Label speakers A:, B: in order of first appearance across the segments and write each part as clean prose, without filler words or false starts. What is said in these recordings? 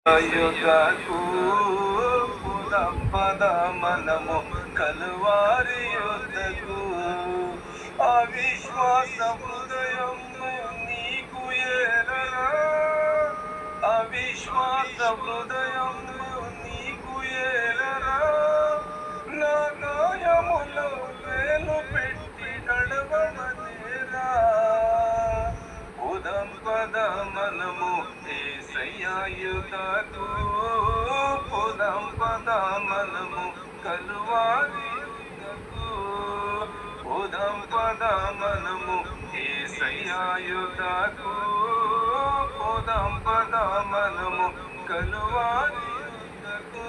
A: యుగకు పద మనము కలువారి యుద్ధకు అవిశ్వాస హృదయము నీకు ఏలరా అవిశ్వాస హృదయము నీకు ఏలరా నా గాయములో వేలు పెట్టి నడవమనేరా ఉదం పద మనము యుగకు పుదం పద మనము కలువారి యుగకు పుదం పద మనము యుగకు పుదం పద మనము కలువారి యుగకు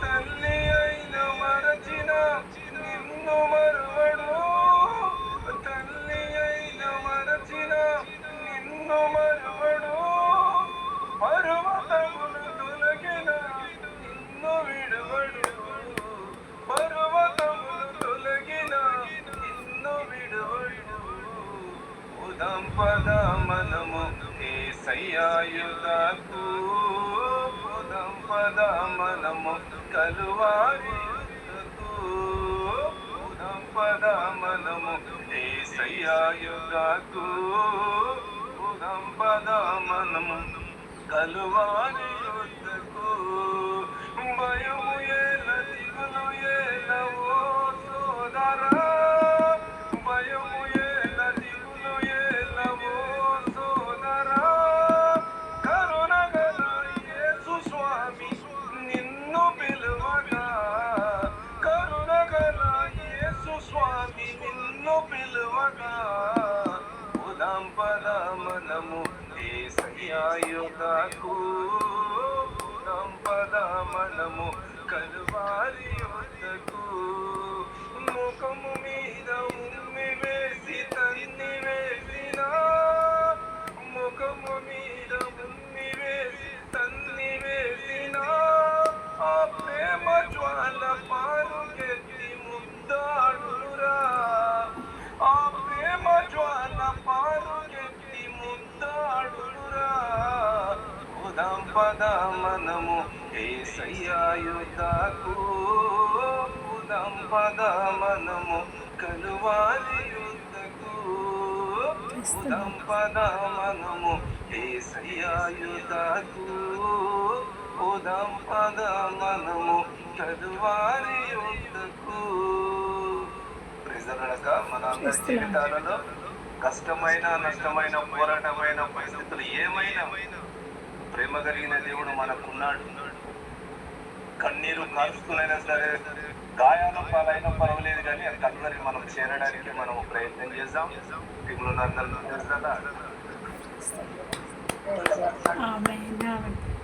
A: తల్లి అయిన మరచిన నిన్ను మరువడు తల్లి అయిన మరచిన నిన్ను మరువడు పర్వతములు తొలగిన నిన్ను విడువడు పర్వతములు తొలగిన నిన్ను విడువడు ఉదం పద మనము యేసయ్యా యుగకు ఉదం పద మనము కలువారి యుగకు ఉదం పద మనము యేసయ్యా యుగకు ఉదం పద మనము కలువారి యుద్ధకు భయము ఏల దిగులు ఏలవో సోదరా భయము ఏల దిగులు ఏలవో సోదరా కరుణ గల యేసు స్వామి నిన్ను పిలువగా కరుణ గల యేసు స్వామి నిన్ను పిలువగా ఉదం పద మనము యేసయ్యా యుగకు ఉదం పద మనము కలువారి యుద్ధకు ముఖము మీద ఉమ్మి వేసి తన్ని వేసిన ముఖము మీద ఉమ్మి వేసి తన్ని వేసిన ఆ ప్రేమ జ్వాల పారుకెత్తి ముద్దాడురా ఆ ప్రేమ జ్వాల పారుకెత్తి ముద్దాడురా ఉదం పద మనము యేసయ్యా యుగకు ఉదం పద మనము కలువారి యుద్ధకు ఉదం పద మనము యేసయ్యా యుగకు ఉదం పద మనము కలువారి యుద్ధకు ప్రజలక మన అందరి జీవితాలలో కష్టమైన నష్టమైన పోరాటమైన పరిస్థితులు ఏమైనా ప్రేమ కలిగిన దేవుడు మనకున్నాడు. కన్నీరు కాల్చుకునైనా సరే గాయాల పాలైనా పర్వాలేదు కానీ అది కల్వరి మనం చేరడానికి మనం ప్రయత్నం చేద్దాం.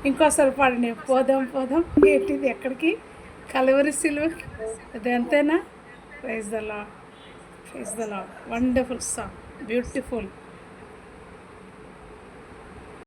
B: ఇంకోసారి పాడండి. పోదాం పోదాం ఏంటిది ఎక్కడికి? కలువరి సిలువ. అది అంతేనా? Praise the lord, praise the lord. Wonderful song, beautiful.